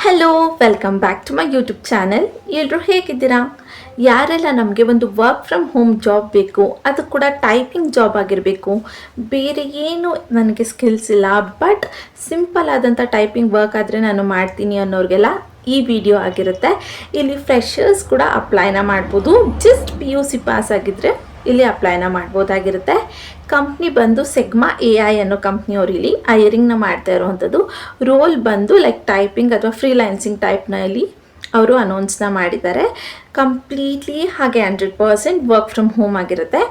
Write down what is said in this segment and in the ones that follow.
Hello, welcome back to my YouTube channel. ಎಲ್ಲರೂ ಹೇಗಿದ್ದೀರಾ? ಯಾರೆಲ್ಲ ನಮಗೆ ಒಂದು ವರ್ಕ್ ಫ್ರಮ್ ಹೋಮ್ ಜಾಬ್ ಬೇಕು, ಅದು ಕೂಡ ಟೈಪಿಂಗ್ ಜಾಬ್ ಆಗಿರಬೇಕು, ಬೇರೆ ಏನು ನನಗೆ ಸ್ಕಿಲ್ಸ್ ಇಲ್ಲ, ಬಟ್ ಸಿಂಪಲ್ ಆದಂಥ ಟೈಪಿಂಗ್ ವರ್ಕ್ ಆದರೆ ನಾನು ಮಾಡ್ತೀನಿ ಅನ್ನೋರಿಗೆಲ್ಲ ಈ ವಿಡಿಯೋ ಆಗಿರುತ್ತೆ. ಇಲ್ಲಿ ಫ್ರೆಷರ್ಸ್ ಕೂಡ ಅಪ್ಲೈನ ಮಾಡ್ಬೋದು. ಜಸ್ಟ್ PUC ಪಾಸ್ ಆಗಿದ್ದರೆ ಇಲ್ಲಿ ಅಪ್ಲೈನ ಮಾಡ್ಬೋದಾಗಿರುತ್ತೆ. ಕಂಪ್ನಿ ಬಂದು ಸೆಗ್ಮಾ AI ಅನ್ನೋ ಕಂಪ್ನಿಯವರು ಇಲ್ಲಿ ಹೈರಿಂಗ್ನ ಮಾಡ್ತಾ ಇರೋವಂಥದ್ದು. ರೋಲ್ ಬಂದು ಲೈಕ್ ಟೈಪಿಂಗ್ ಅಥವಾ ಫ್ರೀಲ್ಯಾನ್ಸಿಂಗ್ ಟೈಪ್ನಲ್ಲಿ ಅವರು ಅನೌನ್ಸ್ನ ಮಾಡಿದ್ದಾರೆ. ಕಂಪ್ಲೀಟ್ಲಿ ಹಾಗೆ 100% ವರ್ಕ್ ಫ್ರಮ್ ಹೋಮ್ ಆಗಿರುತ್ತೆ.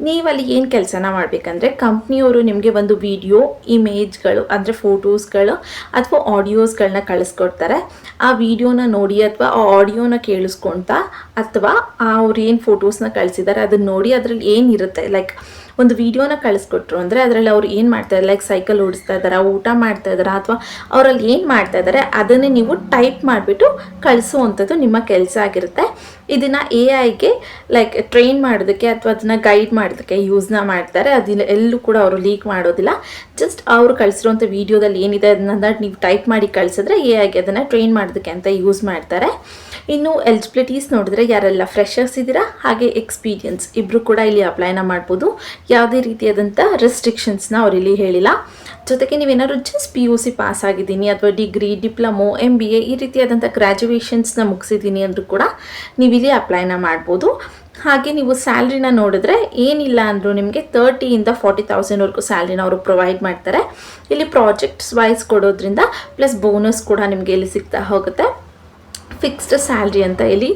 ನೀವಲ್ಲಿ ಏನು ಕೆಲಸನ ಮಾಡಬೇಕಂದ್ರೆ, ಕಂಪ್ನಿಯವರು ನಿಮಗೆ ಒಂದು ವಿಡಿಯೋ, ಇಮೇಜ್ಗಳು ಅಂದರೆ ಫೋಟೋಸ್ಗಳು ಅಥವಾ ಆಡಿಯೋಸ್ಗಳನ್ನ ಕಳಿಸ್ಕೊಡ್ತಾರೆ. ಆ ವಿಡಿಯೋನ ನೋಡಿ ಅಥವಾ ಆ ಆಡಿಯೋನ ಕೇಳಿಸ್ಕೊಳ್ತಾ ಅಥವಾ ಅವ್ರು ಏನು ಫೋಟೋಸ್ನ ಕಳಿಸಿದ್ದಾರೆ ಅದನ್ನು ನೋಡಿ ಅದರಲ್ಲಿ ಏನಿರುತ್ತೆ, ಲೈಕ್ ಒಂದು ವಿಡಿಯೋನ ಕಳಿಸ್ಕೊಟ್ರು ಅಂದರೆ ಅದರಲ್ಲಿ ಅವ್ರು ಏನು ಮಾಡ್ತಾಯಿದ್ದಾರೆ, ಲೈಕ್ ಸೈಕಲ್ ಓಡಿಸ್ತಾ ಇದ್ದಾರಾ, ಊಟ ಮಾಡ್ತಾ ಇದ್ದಾರಾ, ಅಥವಾ ಅವರಲ್ಲಿ ಏನು ಮಾಡ್ತಾ ಇದ್ದಾರೆ ಅದನ್ನೇ ನೀವು ಟೈಪ್ ಮಾಡಿಬಿಟ್ಟು ಕಳಿಸುವಂಥದ್ದು ನಿಮ್ಮ ಕೆಲಸ ಆಗಿರುತ್ತೆ. ಇದನ್ನು AI ಲೈಕ್ ಟ್ರೈನ್ ಮಾಡೋದಕ್ಕೆ ಅಥವಾ ಅದನ್ನು ಗೈಡ್ ಮಾಡೋದಕ್ಕೆ ಯೂಸ್ನ ಮಾಡ್ತಾರೆ. ಅದನ್ನ ಎಲ್ಲೂ ಕೂಡ ಅವರು ಲೀಕ್ ಮಾಡೋದಿಲ್ಲ. ಜಸ್ಟ್ ಅವರು ಕಳಿಸಿರುವಂಥ ವಿಡಿಯೋದಲ್ಲಿ ಏನಿದೆ ಅದನ್ನ ನೀವು ಟೈಪ್ ಮಾಡಿ ಕಳಿಸಿದ್ರೆ AI ಅದನ್ನು ಟ್ರೈನ್ ಮಾಡೋದಕ್ಕೆ ಅಂತ ಯೂಸ್ ಮಾಡ್ತಾರೆ. ಇನ್ನು ಎಲಿಜಿಬಿಲಿಟೀಸ್ ನೋಡಿದ್ರೆ ಯಾರೆಲ್ಲ ಫ್ರೆಷರ್ಸ್ ಇದ್ದೀರಾ ಹಾಗೆ ಎಕ್ಸ್ಪೀರಿಯನ್ಸ್ ಇಬ್ಬರು ಕೂಡ ಇಲ್ಲಿ ಅಪ್ಲೈನ ಮಾಡ್ಬೋದು. ಯಾವುದೇ ರೀತಿಯಾದಂಥ ರೆಸ್ಟ್ರಿಕ್ಷನ್ಸ್ನ ಅವರಿಲ್ಲಿ ಹೇಳಿಲ್ಲ. ಜೊತೆಗೆ ನೀವೇನಾದ್ರು ಜಸ್ಟ್ PUC ಪಾಸ್ ಆಗಿದ್ದೀನಿ ಅಥವಾ ಡಿಗ್ರಿ, ಡಿಪ್ಲೊಮೊ, MBA ಈ ರೀತಿಯಾದಂಥ ಗ್ರ್ಯಾಜುಯೇಷನ್ಸ್ನ ಮುಗಿಸಿದ್ದೀನಿ ಅಂದರೂ ಕೂಡ ನೀವಿಲ್ಲಿ ಅಪ್ಲೈನ ಮಾಡ್ಬೋದು. ಹಾಗೆ ನೀವು ಸ್ಯಾಲ್ರಿನ ನೋಡಿದ್ರೆ ಏನಿಲ್ಲ ಅಂದರೂ ನಿಮಗೆ 30,000 to 40,000ವರೆಗೂ ಸ್ಯಾಲ್ರಿನ ಅವರು ಪ್ರೊವೈಡ್ ಮಾಡ್ತಾರೆ. ಇಲ್ಲಿ ಪ್ರಾಜೆಕ್ಟ್ಸ್ ವೈಸ್ ಕೊಡೋದ್ರಿಂದ ಪ್ಲಸ್ ಬೋನಸ್ ಕೂಡ ನಿಮಗೆ ಇಲ್ಲಿ ಸಿಗ್ತಾ ಹೋಗುತ್ತೆ. ಫಿಕ್ಸ್ಡ್ ಸ್ಯಾಲ್ರಿ ಅಂತ ಇಲ್ಲಿ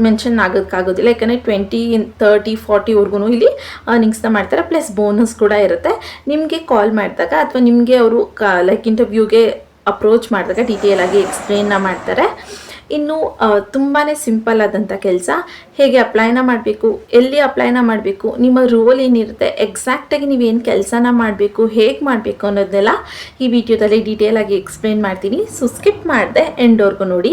ಮೆನ್ಷನ್ ಆಗೋಕ್ಕಾಗೋದಿಲ್ಲ, ಯಾಕಂದರೆ 20, 30, 40ವರೆಗೂ ಇಲ್ಲಿ ಅರ್ನಿಂಗ್ಸ್ನ ಮಾಡ್ತಾರೆ. ಪ್ಲಸ್ ಬೋನಸ್ ಕೂಡ ಇರುತ್ತೆ. ನಿಮಗೆ ಕಾಲ್ ಮಾಡಿದಾಗ ಅಥವಾ ನಿಮಗೆ ಅವರು ಲೈಕ್ ಇಂಟರ್ವ್ಯೂಗೆ ಅಪ್ರೋಚ್ ಮಾಡಿದಾಗ ಡೀಟೇಲ್ ಆಗಿ ಎಕ್ಸ್ಪ್ಲೇನ್ನ ಮಾಡ್ತಾರೆ. ಇನ್ನು ತುಂಬಾ ಸಿಂಪಲ್ ಆದಂಥ ಕೆಲಸ. ಹೇಗೆ ಅಪ್ಲೈನ ಮಾಡಬೇಕು, ಎಲ್ಲಿ ಅಪ್ಲೈನ ಮಾಡಬೇಕು, ನಿಮ್ಮ ರೋಲ್ ಏನಿರುತ್ತೆ, ಎಕ್ಸಾಕ್ಟಾಗಿ ನೀವೇನು ಕೆಲಸನ ಮಾಡಬೇಕು, ಹೇಗೆ ಮಾಡಬೇಕು ಅನ್ನೋದನ್ನೆಲ್ಲ ಈ ವಿಡಿಯೋದಲ್ಲಿ ಡೀಟೇಲಾಗಿ ಎಕ್ಸ್ಪ್ಲೇನ್ ಮಾಡ್ತೀನಿ. ಸೊ ಸ್ಕಿಪ್ ಮಾಡಿದೆ ಎಂಡ್ವರೆಗೂ ನೋಡಿ.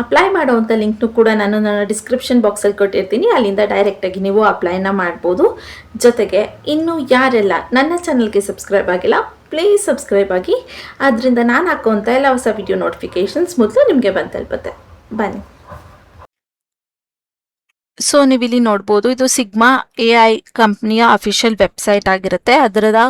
ಅಪ್ಲೈ ಮಾಡೋವಂಥ ಲಿಂಕ್ನು ಕೂಡ ನಾನು ನನ್ನ ಡಿಸ್ಕ್ರಿಪ್ಷನ್ ಬಾಕ್ಸಲ್ಲಿ ಕೊಟ್ಟಿರ್ತೀನಿ, ಅಲ್ಲಿಂದ ಡೈರೆಕ್ಟಾಗಿ ನೀವು ಅಪ್ಲೈನ ಮಾಡ್ಬೋದು. ಜೊತೆಗೆ ಇನ್ನು ಯಾರೆಲ್ಲ ನನ್ನ ಚಾನಲ್ಗೆ ಸಬ್ಸ್ಕ್ರೈಬ್ ಆಗಿಲ್ಲ, ಪ್ಲೀಸ್ ಸಬ್ಸ್ಕ್ರೈಬ್ ಆಗಿ. ಅದರಿಂದ ನಾನು ಹಾಕುವಂಥ ಎಲ್ಲ ಹೊಸ ವಿಡಿಯೋ ನೋಟಿಫಿಕೇಷನ್ಸ್ ಮೊದಲು ನಿಮಗೆ ಬಂದು ತಲುಪುತ್ತೆ. ಬನ್ನಿ. ಸೊ ನೀವಿಲ್ಲಿ ನೋಡ್ಬೋದು, ಇದು ಸಿಗ್ಮಾ AI ಕಂಪ್ನಿಯ ಅಫಿಷಿಯಲ್ ವೆಬ್ಸೈಟ್ ಆಗಿರುತ್ತೆ. ಅದರದ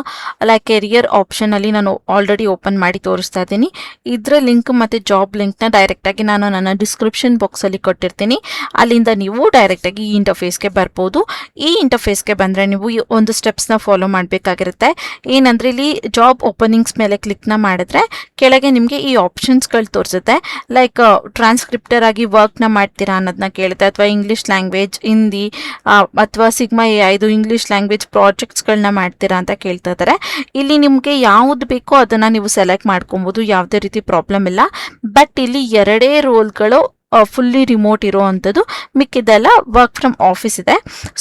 ಲೈಕ್ ಕೆರಿಯರ್ ಆಪ್ಷನಲ್ಲಿ ನಾನು ಆಲ್ರೆಡಿ ಓಪನ್ ಮಾಡಿ ತೋರಿಸ್ತಾ ಇದ್ದೀನಿ. ಇದರ ಲಿಂಕ್ ಮತ್ತು ಜಾಬ್ ಲಿಂಕ್ನ ಡೈರೆಕ್ಟಾಗಿ ನಾನು ನನ್ನ ಡಿಸ್ಕ್ರಿಪ್ಷನ್ ಬಾಕ್ಸಲ್ಲಿ ಕೊಟ್ಟಿರ್ತೀನಿ. ಅಲ್ಲಿಂದ ನೀವು ಡೈರೆಕ್ಟಾಗಿ ಈ ಇಂಟರ್ಫೇಸ್ಗೆ ಬರ್ಬೋದು. ಈ ಇಂಟರ್ಫೇಸ್ಗೆ ಬಂದರೆ ನೀವು ಒಂದು ಸ್ಟೆಪ್ಸ್ನ ಫಾಲೋ ಮಾಡಬೇಕಾಗಿರುತ್ತೆ. ಏನಂದರೆ ಇಲ್ಲಿ ಜಾಬ್ ಓಪನಿಂಗ್ಸ್ ಮೇಲೆ ಕ್ಲಿಕ್ನ ಮಾಡಿದ್ರೆ ಕೆಳಗೆ ನಿಮಗೆ ಈ ಆಪ್ಷನ್ಸ್ಗಳು ತೋರಿಸುತ್ತೆ. ಲೈಕ್ ಟ್ರಾನ್ಸ್ಕ್ರಿಪ್ಟರ್ ಆಗಿ ವರ್ಕ್ನ ಮಾಡ್ತೀರಾ ಅನ್ನೋದನ್ನ ಕೇಳುತ್ತೆ, ಅಥವಾ ಇಂಗ್ಲೀಷ್ ಲ್ಯಾಂಗ್ವೇಜ್, ಹಿಂದಿ ಅಥವಾ ಸಿಗ್ಮಾ AI ಇದು ಇಂಗ್ಲೀಷ್ ಲ್ಯಾಂಗ್ವೇಜ್ ಪ್ರಾಜೆಕ್ಟ್ಸ್ಗಳನ್ನ ಮಾಡ್ತೀರಾ ಅಂತ ಕೇಳ್ತಾ ಇದ್ದಾರೆ. ಇಲ್ಲಿ ನಿಮಗೆ ಯಾವುದು ಬೇಕೋ ಅದನ್ನು ನೀವು ಸೆಲೆಕ್ಟ್ ಮಾಡ್ಕೊಬೋದು, ಯಾವುದೇ ರೀತಿ ಪ್ರಾಬ್ಲಮ್ ಇಲ್ಲ. ಬಟ್ ಇಲ್ಲಿ 2 ರೋಲ್ಗಳು ಫುಲ್ಲಿ ರಿಮೋಟ್ ಇರೋ ಅಂಥದ್ದು, ಮಿಕ್ಕಿದೆಲ್ಲ ವರ್ಕ್ ಫ್ರಮ್ ಆಫೀಸ್ ಇದೆ.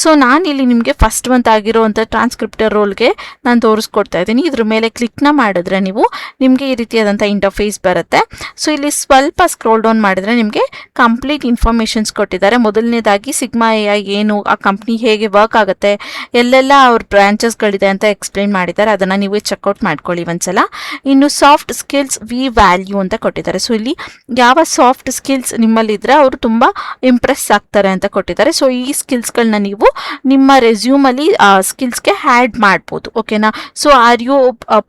ಸೊ ನಾನಿಲ್ಲಿ ನಿಮಗೆ ಫಸ್ಟ್ ಮಂತ್ ಆಗಿರೋವಂಥ ಟ್ರಾನ್ಸ್ಕ್ರಿಪ್ಟರ್ ರೋಲ್ಗೆ ನಾನು ತೋರಿಸ್ಕೊಡ್ತಾ ಇದ್ದೀನಿ. ಇದ್ರ ಮೇಲೆ ಕ್ಲಿಕ್ನ ಮಾಡಿದ್ರೆ ನಿಮಗೆ ಈ ರೀತಿಯಾದಂಥ ಇಂಟರ್ಫೇಸ್ ಬರುತ್ತೆ. ಸೊ ಇಲ್ಲಿ ಸ್ವಲ್ಪ ಸ್ಕ್ರೋಲ್ ಡೌನ್ ಮಾಡಿದ್ರೆ ನಿಮಗೆ ಕಂಪ್ಲೀಟ್ ಇನ್ಫಾರ್ಮೇಷನ್ಸ್ ಕೊಟ್ಟಿದ್ದಾರೆ. ಮೊದಲನೇದಾಗಿ ಸಿಗ್ಮಾ AI ಏನು, ಆ ಕಂಪ್ನಿ ಹೇಗೆ ವರ್ಕ್ ಆಗುತ್ತೆ, ಎಲ್ಲೆಲ್ಲ ಅವ್ರ ಬ್ರಾಂಚಸ್ಗಳಿದೆ ಅಂತ ಎಕ್ಸ್ಪ್ಲೈನ್ ಮಾಡಿದ್ದಾರೆ. ಅದನ್ನು ನೀವು ಚೆಕ್ಔಟ್ ಮಾಡ್ಕೊಳ್ಳಿ ಒಂದ್ಸಲ. ಇನ್ನು ಸಾಫ್ಟ್ ಸ್ಕಿಲ್ಸ್ ವಿ ವ್ಯಾಲ್ಯೂ ಅಂತ ಕೊಟ್ಟಿದ್ದಾರೆ. ಸೊ ಇಲ್ಲಿ ಯಾವ ಸಾಫ್ಟ್ ಸ್ಕಿಲ್ಸ್ ನಿಮ್ಮಲ್ಲಿದ್ದರೆ ಅವರು ತುಂಬ ಇಂಪ್ರೆಸ್ ಆಗ್ತಾರೆ ಅಂತ ಕೊಟ್ಟಿದ್ದಾರೆ. ಸೊ ಈ ಸ್ಕಿಲ್ಸ್ಗಳನ್ನ ನೀವು ನಿಮ್ಮ ರೆಸ್ಯೂಮಲ್ಲಿ ಸ್ಕಿಲ್ಸ್ಗೆ ಆ್ಯಡ್ ಮಾಡ್ಬೋದು. ಓಕೆನಾ? So are you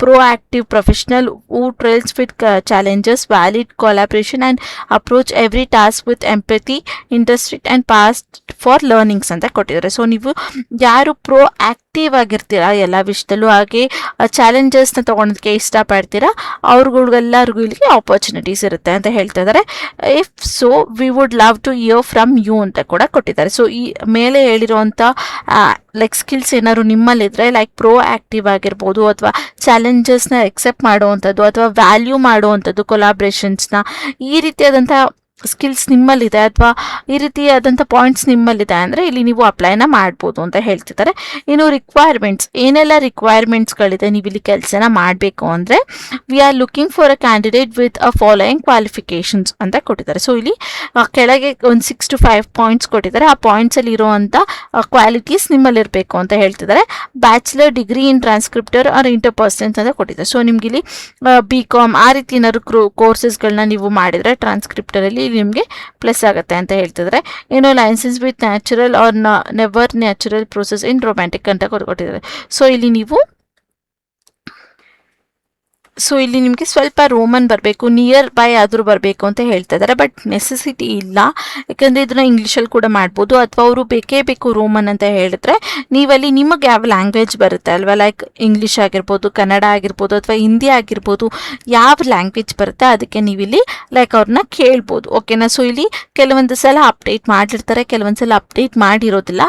proactive professional who trails with challenges, valid collaboration and approach every task with empathy, interested and past for learnings ಅಂತ ಕೊಟ್ಟಿದ್ದಾರೆ. ಸೊ ನೀವು ಯಾರು ಪ್ರೋ ಆಕ್ಟಿವ್ ಆಗಿರ್ತೀರಾ ಎಲ್ಲ ವಿಷಯದಲ್ಲೂ, ಹಾಗೆ ಚಾಲೆಂಜಸ್ನ ತೊಗೊಳೋದಕ್ಕೆ ಇಷ್ಟಪಡ್ತೀರಾ, ಅವ್ರಿಗೆಲ್ಲರಿಗೂ ಇಲ್ಲಿಗೆ ಆಪರ್ಚುನಿಟೀಸ್ ಇರುತ್ತೆ ಅಂತ ಹೇಳ್ತಾ ಇದ್ದಾರೆ. If so we would love to hear from you ಅಂತ ಕೂಡ ಕೊಟ್ಟಿದ್ದಾರೆ. ಸೊ ಈ ಮೇಲೆ ಹೇಳಿರೋವಂಥ ಲೈಕ್ ಸ್ಕಿಲ್ಸ್ ಏನಾದ್ರು ನಿಮ್ಮಲ್ಲಿದ್ದರೆ, ಲೈಕ್ ಪ್ರೋ ಆ್ಯಕ್ಟಿವ್ ಆಗಿರ್ಬೋದು, ಅಥವಾ ಚಾಲೆಂಜಸ್ನ ಎಕ್ಸೆಪ್ಟ್ ಮಾಡುವಂಥದ್ದು, ಅಥವಾ ವ್ಯಾಲ್ಯೂ ಮಾಡುವಂಥದ್ದು, ಕೊಲಾಬ್ರೇಷನ್ಸ್ನ, ಈ ರೀತಿಯಾದಂಥ ಸ್ಕಿಲ್ಸ್ ನಿಮ್ಮಲ್ಲಿದೆ ಅಥವಾ ಈ ರೀತಿಯಾದಂಥ ಪಾಯಿಂಟ್ಸ್ ನಿಮ್ಮಲ್ಲಿದೆ ಅಂದರೆ ಇಲ್ಲಿ ನೀವು ಅಪ್ಲೈನ ಮಾಡ್ಬೋದು ಅಂತ ಹೇಳ್ತಿದ್ದಾರೆ. ಇನ್ನು ರಿಕ್ವೈರ್ಮೆಂಟ್ಸ್, ಏನೆಲ್ಲ ರಿಕ್ವೈರ್ಮೆಂಟ್ಸ್ಗಳಿದೆ ನೀವು ಇಲ್ಲಿ ಕೆಲಸನ ಮಾಡಬೇಕು ಅಂದರೆ, we are looking for a candidate with a following qualifications ಅಂತ ಕೊಟ್ಟಿದ್ದಾರೆ. ಸೊ ಇಲ್ಲಿ ಕೆಳಗೆ ಒಂದು 6 to 5 ಪಾಯಿಂಟ್ಸ್ ಕೊಟ್ಟಿದ್ದಾರೆ. ಆ ಪಾಯಿಂಟ್ಸಲ್ಲಿ ಇರುವಂಥ ಕ್ವಾಲಿಟೀಸ್ ನಿಮ್ಮಲ್ಲಿರಬೇಕು ಅಂತ ಹೇಳ್ತಿದ್ದಾರೆ. ಬ್ಯಾಚುಲರ್ ಡಿಗ್ರಿ ಇನ್ ಟ್ರಾನ್ಸ್ಕ್ರಿಪ್ಟರ್ ಆರ್ ಇಂಟರ್ಪರ್ಸನ್ಸ್ ಅಂತ ಕೊಟ್ಟಿದ್ದಾರೆ. ಸೊ ನಿಮ್ಗೆ ಇಲ್ಲಿ BCom ಆ ರೀತಿ ಏನಾದ್ರು ಕೋರ್ಸಸ್ಗಳನ್ನ ನೀವು ಮಾಡಿದರೆ ಟ್ರಾನ್ಸ್ಕ್ರಿಪ್ಟರಲ್ಲಿ ನಿಮಗೆ ಪ್ಲಸ್ ಆಗುತ್ತೆ ಅಂತ ಹೇಳ್ತಿದ್ದಾರೆ. ಏನು license with natural or never natural process in romantic ಅಂತ ಕೊಟ್ಟಿದ್ದಾರೆ. ಸೊ ಇಲ್ಲಿ ನಿಮಗೆ ಸ್ವಲ್ಪ ರೋಮನ್ ಬರಬೇಕು, ನಿಯರ್ ಬೈ ಆದರೂ ಬರಬೇಕು ಅಂತ ಹೇಳ್ತಾ ಇದ್ದಾರೆ. ಬಟ್ ನೆಸೆಸಿಟಿ ಇಲ್ಲ, ಯಾಕಂದರೆ ಇದನ್ನ ಇಂಗ್ಲೀಷಲ್ಲಿ ಕೂಡ ಮಾಡ್ಬೋದು. ಅಥವಾ ಅವರು ಬೇಕೇ ಬೇಕು ರೋಮನ್ ಅಂತ ಹೇಳಿದ್ರೆ ನೀವಲ್ಲಿ ನಿಮಗೆ ಯಾವ ಲ್ಯಾಂಗ್ವೇಜ್ ಬರುತ್ತೆ ಅಲ್ವಾ, ಲೈಕ್ ಇಂಗ್ಲೀಷ್ ಆಗಿರ್ಬೋದು, ಕನ್ನಡ ಆಗಿರ್ಬೋದು, ಅಥವಾ ಹಿಂದಿ ಆಗಿರ್ಬೋದು, ಯಾವ ಲ್ಯಾಂಗ್ವೇಜ್ ಬರುತ್ತೆ ಅದಕ್ಕೆ ನೀವಿಲ್ಲಿ ಲೈಕ್ ಅವ್ರನ್ನ ಕೇಳ್ಬೋದು. ಓಕೆನಾ. ಸೊ ಇಲ್ಲಿ ಕೆಲವೊಂದು ಸಲ ಅಪ್ಡೇಟ್ ಮಾಡಿರ್ತಾರೆ, ಕೆಲವೊಂದು ಸಲ ಅಪ್ಡೇಟ್ ಮಾಡಿರೋದಿಲ್ಲ.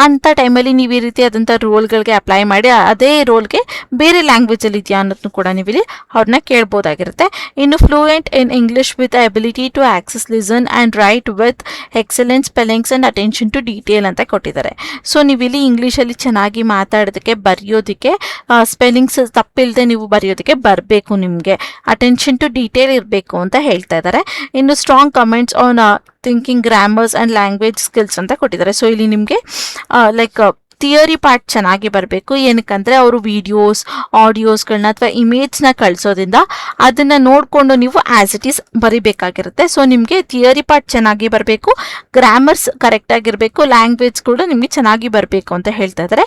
ಅಂಥ ಟೈಮಲ್ಲಿ ನೀವು ಈ ರೀತಿಯಾದಂಥ ರೋಲ್ಗಳಿಗೆ ಅಪ್ಲೈ ಮಾಡಿ ಅದೇ ರೋಲ್ಗೆ ಬೇರೆ ಲ್ಯಾಂಗ್ವೇಜಲ್ಲಿ ಇದೆಯಾ ಅನ್ನೋದನ್ನು ಕೂಡ ನೀವು ಅವ್ರನ್ನ ಕೇಳ್ಬೋದಾಗಿರುತ್ತೆ. ಇನ್ನು fluent in English with ability to access, listen and write with excellent spellings and attention to detail ಅಂತ ಕೊಟ್ಟಿದ್ದಾರೆ. ಸೊ ನೀವಿಲ್ಲಿ ಇಂಗ್ಲೀಷಲ್ಲಿ ಚೆನ್ನಾಗಿ ಮಾತಾಡೋದಕ್ಕೆ, ಬರೆಯೋದಕ್ಕೆ, ಸ್ಪೆಲ್ಲಿಂಗ್ಸ್ ತಪ್ಪಿಲ್ಲದೆ ನೀವು ಬರೆಯೋದಕ್ಕೆ ಬರಬೇಕು, ನಿಮಗೆ ಅಟೆನ್ಷನ್ ಟು ಡೀಟೇಲ್ ಇರಬೇಕು ಅಂತ ಹೇಳ್ತಾ ಇದ್ದಾರೆ. ಇನ್ನು strong comments on thinking, grammars and language skills ಅಂತ ಕೊಟ್ಟಿದ್ದಾರೆ. ಸೊ ಇಲ್ಲಿ ನಿಮಗೆ ಲೈಕ್ ಥಿಯರಿ ಪಾರ್ಟ್ ಚೆನ್ನಾಗಿ ಬರಬೇಕು. ಏನಕ್ಕಂದರೆ ಅವರು ವಿಡಿಯೋಸ್, ಆಡಿಯೋಸ್ಗಳನ್ನ ಅಥವಾ ಇಮೇಜ್ನ ಕಳಿಸೋದ್ರಿಂದ ಅದನ್ನು ನೋಡಿಕೊಂಡು ನೀವು ಆ್ಯಸ್ ಇಟ್ ಈಸ್ ಬರಿಬೇಕಾಗಿರುತ್ತೆ. ಸೊ ನಿಮಗೆ ಥಿಯರಿ ಪಾರ್ಟ್ ಚೆನ್ನಾಗಿ ಬರಬೇಕು, ಗ್ರಾಮರ್ಸ್ ಕರೆಕ್ಟಾಗಿರಬೇಕು, ಲ್ಯಾಂಗ್ವೇಜ್ ಕೂಡ ನಿಮಗೆ ಚೆನ್ನಾಗಿ ಬರಬೇಕು ಅಂತ ಹೇಳ್ತಾ ಇದ್ದಾರೆ.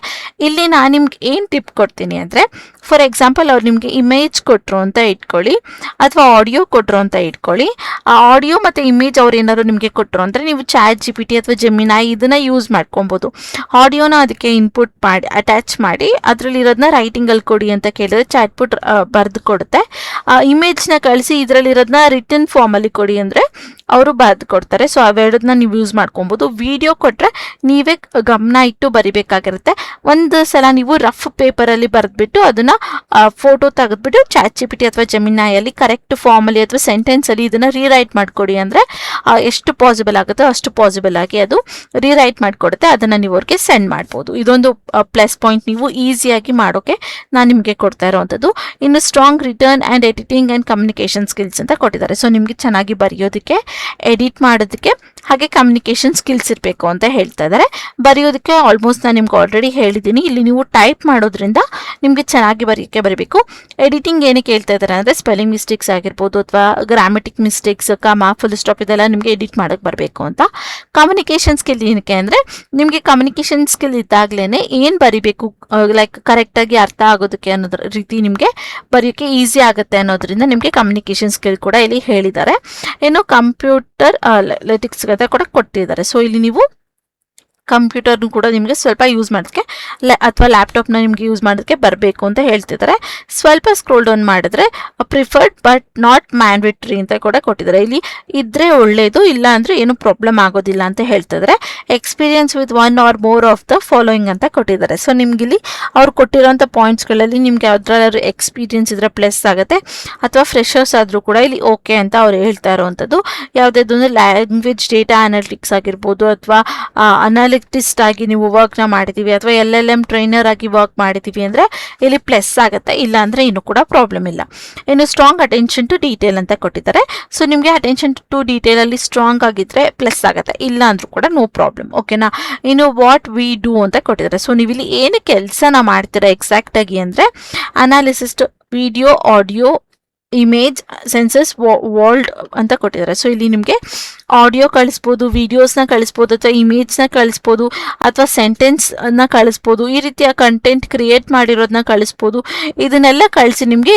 ಇಲ್ಲಿ ನಾನು ನಿಮ್ಗೆ ಏನು ಟಿಪ್ ಕೊಡ್ತೀನಿ ಅಂದರೆ, ಫಾರ್ ಎಕ್ಸಾಂಪಲ್ ಅವ್ರು ನಿಮಗೆ ಇಮೇಜ್ ಕೊಟ್ಟರು ಅಂತ ಇಟ್ಕೊಳ್ಳಿ, ಅಥವಾ ಆಡಿಯೋ ಕೊಟ್ಟರು ಅಂತ ಇಟ್ಕೊಳ್ಳಿ. ಆ ಆಡಿಯೋ ಮತ್ತು ಇಮೇಜ್ ಅವ್ರು ಏನಾದ್ರು ನಿಮಗೆ ಕೊಟ್ಟರು ಅಂದರೆ ನೀವು ChatGPT ಅಥವಾ ಜೆಮಿನಾಯ್ ಇದನ್ನು ಯೂಸ್ ಮಾಡ್ಕೊಬೋದು. ಆಡಿಯೋನ ಅದಕ್ಕೆ ಇನ್ಪುಟ್ ಮಾಡಿ ಅಟ್ಯಾಚ್ ಮಾಡಿ ಅದರಲ್ಲಿರೋದನ್ನ ರೈಟಿಂಗಲ್ಲಿ ಕೊಡಿ ಅಂತ ಕೇಳಿದ್ರೆ ಚಾಟ್ಪುಟ್ ಬರೆದು ಕೊಡುತ್ತೆ. ಇಮೇಜ್ನ ಕಳಿಸಿ ಇದರಲ್ಲಿರೋದನ್ನ ರಿಟರ್ನ್ ಫಾರ್ಮಲ್ಲಿ ಕೊಡಿ ಅಂದರೆ ಅವರು ಬರೆದು ಕೊಡ್ತಾರೆ. ಸೊ ಅವೆರಡನ್ನ ನೀವು ಯೂಸ್ ಮಾಡ್ಕೊಬೋದು. ವಿಡಿಯೋ ಕೊಟ್ಟರೆ ನೀವೇ ಗಮನ ಇಟ್ಟು ಬರಿಬೇಕಾಗಿರುತ್ತೆ. ಒಂದು ಸಲ ನೀವು ರಫ್ ಪೇಪರಲ್ಲಿ ಬರೆದ್ಬಿಟ್ಟು ಅದನ್ನು ಫೋಟೋ ತೆಗೆದ್ಬಿಟ್ಟು ChatGPT ಅಥವಾ ಜೆಮಿನಾಯಲ್ಲಿ ಕರೆಕ್ಟ್ ಫಾರ್ಮಲ್ಲಿ ಅಥವಾ ಸೆಂಟೆನ್ಸಲ್ಲಿ ಇದನ್ನು ರೀರೈಟ್ ಮಾಡಿಕೊಡಿ ಅಂದರೆ ಎಷ್ಟು ಪಾಸಿಬಲ್ ಆಗುತ್ತೋ ಅಷ್ಟು ಪಾಸಿಬಲ್ ಆಗಿ ಅದು ರೀರೈಟ್ ಮಾಡಿಕೊಡುತ್ತೆ. ಅದನ್ನು ನೀವು ಅವ್ರಿಗೆ ಸೆಂಡ್ ಮಾಡ್ಬೋದು. ಇದೊಂದು ಪ್ಲಸ್ ಪಾಯಿಂಟ್ ನೀವು ಈಸಿಯಾಗಿ ಮಾಡೋಕ್ಕೆ ನಾನು ನಿಮಗೆ ಕೊಡ್ತಾ ಇರೋವಂಥದ್ದು. ಇನ್ನು strong written and editing and communication skills ಅಂತ ಕೊಟ್ಟಿದ್ದಾರೆ. ಸೊ ನಿಮಗೆ ಚೆನ್ನಾಗಿ ಬರೆಯೋದಕ್ಕೆ, ಎಡಿಟ್ ಮಾಡೋದಕ್ಕೆ, ಹಾಗೆ ಕಮ್ಯುನಿಕೇಷನ್ ಸ್ಕಿಲ್ಸ್ ಇರಬೇಕು ಅಂತ ಹೇಳ್ತಾ ಇದ್ದಾರೆ. ಬರೆಯೋದಕ್ಕೆ ಆಲ್ಮೋಸ್ಟ್ ನಾನು ನಿಮ್ಗೆ ಆಲ್ರೆಡಿ ಹೇಳಿದ್ದೀನಿ. ಇಲ್ಲಿ ನೀವು ಟೈಪ್ ಮಾಡೋದ್ರಿಂದ ನಿಮಗೆ ಚೆನ್ನಾಗಿ ಬರೀಬೇಕು. ಎಡಿಟಿಂಗ್ ಏನಕ್ಕೆ ಹೇಳ್ತಾ ಇದ್ದಾರೆ ಅಂದರೆ ಸ್ಪೆಲ್ಲಿಂಗ್ ಮಿಸ್ಟೇಕ್ಸ್ ಆಗಿರ್ಬೋದು ಅಥವಾ ಗ್ರಾಮೆಟಿಕ್ ಮಿಸ್ಟೇಕ್ಸ್, ಕಾಮ, ಫುಲ್ ಸ್ಟಾಪ್ ಇದೆಲ್ಲ ನಿಮಗೆ ಎಡಿಟ್ ಮಾಡೋಕ್ಕೆ ಬರಬೇಕು ಅಂತ. ಕಮ್ಯುನಿಕೇಷನ್ ಸ್ಕಿಲ್ ಏನಕ್ಕೆ ಅಂದರೆ ನಿಮಗೆ ಕಮ್ಯುನಿಕೇಷನ್ ಸ್ಕಿಲ್ ಇದ್ದಾಗಲೇ ಏನು ಬರಿಬೇಕು ಲೈಕ್ ಕರೆಕ್ಟಾಗಿ ಅರ್ಥ ಆಗೋದಕ್ಕೆ ಅನ್ನೋದ್ರ ರೀತಿ ನಿಮಗೆ ಬರೆಯೋಕ್ಕೆ ಈಸಿ ಆಗುತ್ತೆ ಅನ್ನೋದ್ರಿಂದ ನಿಮಗೆ ಕಮ್ಯುನಿಕೇಷನ್ ಸ್ಕಿಲ್ ಕೂಡ ಇಲ್ಲಿ ಹೇಳಿದ್ದಾರೆ. ಇನ್ನು ಕಂಪ್ಯೂಟರ್ ಲೆಟಿಕ್ಸ್ ಅಂತ ಕೂಡ ಕೊಟ್ಟಿದ್ದಾರೆ. ಸೊ ಇಲ್ಲಿ ನೀವು ಕಂಪ್ಯೂಟರ್ನು ಕೂಡ ನಿಮಗೆ ಸ್ವಲ್ಪ ಯೂಸ್ ಮಾಡೋದಕ್ಕೆ ಅಥವಾ ಲ್ಯಾಪ್ಟಾಪ್ನ ನಿಮಗೆ ಯೂಸ್ ಮಾಡೋದಕ್ಕೆ ಬರಬೇಕು ಅಂತ ಹೇಳ್ತಿದ್ದಾರೆ. ಸ್ವಲ್ಪ ಸ್ಕ್ರೋಲ್ ಡೌನ್ ಮಾಡಿದ್ರೆ ಪ್ರಿಫರ್ಡ್ ಬಟ್ ನಾಟ್ ಮ್ಯಾಂಡೇಟರಿ ಅಂತ ಕೂಡ ಕೊಟ್ಟಿದ್ದಾರೆ. ಇಲ್ಲಿ ಇದ್ರೆ ಒಳ್ಳೆಯದು, ಇಲ್ಲ ಅಂದರೆ ಏನು ಪ್ರಾಬ್ಲಮ್ ಆಗೋದಿಲ್ಲ ಅಂತ ಹೇಳ್ತಿದ್ದಾರೆ. Experience with 1 or more of the following ಅಂತ ಕೊಟ್ಟಿದ್ದಾರೆ. ಸೊ ನಿಮ್ಗಿಲ್ಲಿ ಅವ್ರು ಕೊಟ್ಟಿರೋಂಥ ಪಾಯಿಂಟ್ಸ್ಗಳಲ್ಲಿ ನಿಮ್ಗೆ ಯಾವ್ದಾದ್ರು ಎಕ್ಸ್ಪೀರಿಯನ್ಸ್ ಇದ್ರೆ ಪ್ಲಸ್ ಆಗುತ್ತೆ, ಅಥವಾ ಫ್ರೆಷರ್ಸ್ ಆದರೂ ಕೂಡ ಇಲ್ಲಿ ಓಕೆ ಅಂತ ಅವ್ರು ಹೇಳ್ತಾ ಇರೋವಂಥದ್ದು. ಯಾವುದಾದ್ರು ಲ್ಯಾಂಗ್ವೇಜ್ ಡೇಟಾ ಅನಾಲಿಟಿಕ್ಸ್ ಆಗಿರ್ಬೋದು, ಅಥವಾ ಅನಾಲಿಟಿಸ್ಟ್ ಆಗಿ ನೀವು ವರ್ಕ್ನ ಮಾಡಿದ್ದೀವಿ, ಅಥವಾ LLM ಟ್ರೈನರ್ ಆಗಿ ವರ್ಕ್ ಮಾಡಿದ್ದೀವಿ ಅಂದರೆ ಇಲ್ಲಿ ಪ್ಲಸ್ ಆಗುತ್ತೆ, ಇಲ್ಲ ಅಂದರೆ ಇನ್ನೂ ಕೂಡ ಪ್ರಾಬ್ಲಮ್ ಇಲ್ಲ. ಇನ್ನು ಸ್ಟ್ರಾಂಗ್ ಅಟೆನ್ಷನ್ ಟು ಡೀಟೇಲ್ ಅಂತ ಕೊಟ್ಟಿದ್ದಾರೆ. ಸೊ ನಿಮಗೆ ಅಟೆನ್ಷನ್ ಟು ಡೀಟೇಲಲ್ಲಿ ಸ್ಟ್ರಾಂಗ್ ಆಗಿದ್ರೆ ಪ್ಲಸ್ ಆಗುತ್ತೆ, ಇಲ್ಲ ಅಂದರೂ ಕೂಡ ನೋ ಪ್ರಾಬ್ಲಮ್. ಓಕೆನಾ. ಇನ್ನು ವಾಟ್ ವಿ ಡೂ ಅಂತ ಕೊಟ್ಟಿದ್ದಾರೆ. ಸೊ ನೀವಿಲ್ಲಿ ಏನು ಕೆಲಸನ ಮಾಡ್ತೀರಾ ಎಕ್ಸಾಕ್ಟಾಗಿ ಅಂದರೆ analyst, video, audio, image, census, world ಅಂತ ಕೊಟ್ಟಿದ್ದಾರೆ. ಸೊ ಇಲ್ಲಿ ನಿಮಗೆ ಆಡಿಯೋ ಕಳಿಸ್ಬೋದು, ವಿಡಿಯೋಸ್ನ ಕಳಿಸ್ಬೋದು, ಅಥವಾ ಇಮೇಜ್ನ ಕಳಿಸ್ಬೋದು, ಅಥವಾ ಸೆಂಟೆನ್ಸ್ನ ಕಳಿಸ್ಬೋದು. ಈ ರೀತಿಯ ಕಂಟೆಂಟ್ ಕ್ರಿಯೇಟ್ ಮಾಡಿರೋದನ್ನ ಕಳಿಸ್ಬೋದು. ಇದನ್ನೆಲ್ಲ ಕಳಿಸಿ ನಿಮಗೆ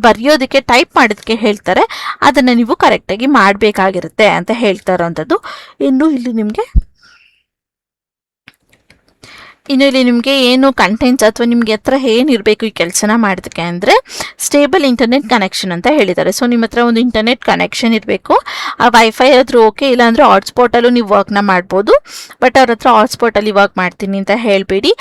ಬರೆಯೋದಕ್ಕೆ, ಟೈಪ್ ಮಾಡೋದಕ್ಕೆ ಹೇಳ್ತಾರೆ. ಅದನ್ನು ನೀವು ಕರೆಕ್ಟಾಗಿ ಮಾಡಬೇಕಾಗಿರುತ್ತೆ ಅಂತ ಹೇಳ್ತಾ ಇರೋವಂಥದ್ದು. ಇನ್ನು ಇಲ್ಲಿ ನಿಮಗೆ ಇನ್ನು ಇಲ್ಲಿ ನಿಮಗೆ ಏನು ಕಂಟೆಂಟ್ಸ್ ಅಥವಾ ನಿಮಗೆ ಹತ್ರ ಏನಿರಬೇಕು ಈ ಕೆಲಸನ ಮಾಡೋದಕ್ಕೆ ಅಂದರೆ ಸ್ಟೇಬಲ್ ಇಂಟರ್ನೆಟ್ ಕನೆಕ್ಷನ್ ಅಂತ ಹೇಳಿದ್ದಾರೆ. ಸೊ ನಿಮ್ಮ ಹತ್ರ ಒಂದು ಇಂಟರ್ನೆಟ್ ಕನೆಕ್ಷನ್ ಇರಬೇಕು. ಆ ವೈಫೈ ಆದರೂ ಓಕೆ, ಇಲ್ಲಾಂದರೆ ಹಾಟ್ಸ್ಪಾಟಲ್ಲೂ ನೀವು ವರ್ಕ್ನ ಮಾಡ್ಬೋದು. ಬಟ್ ಅವ್ರ ಹತ್ರ ಹಾಟ್ಸ್ಪಾಟಲ್ಲಿ ವರ್ಕ್ ಮಾಡ್ತೀನಿ ಅಂತ ಹೇಳಬೇಡಿ.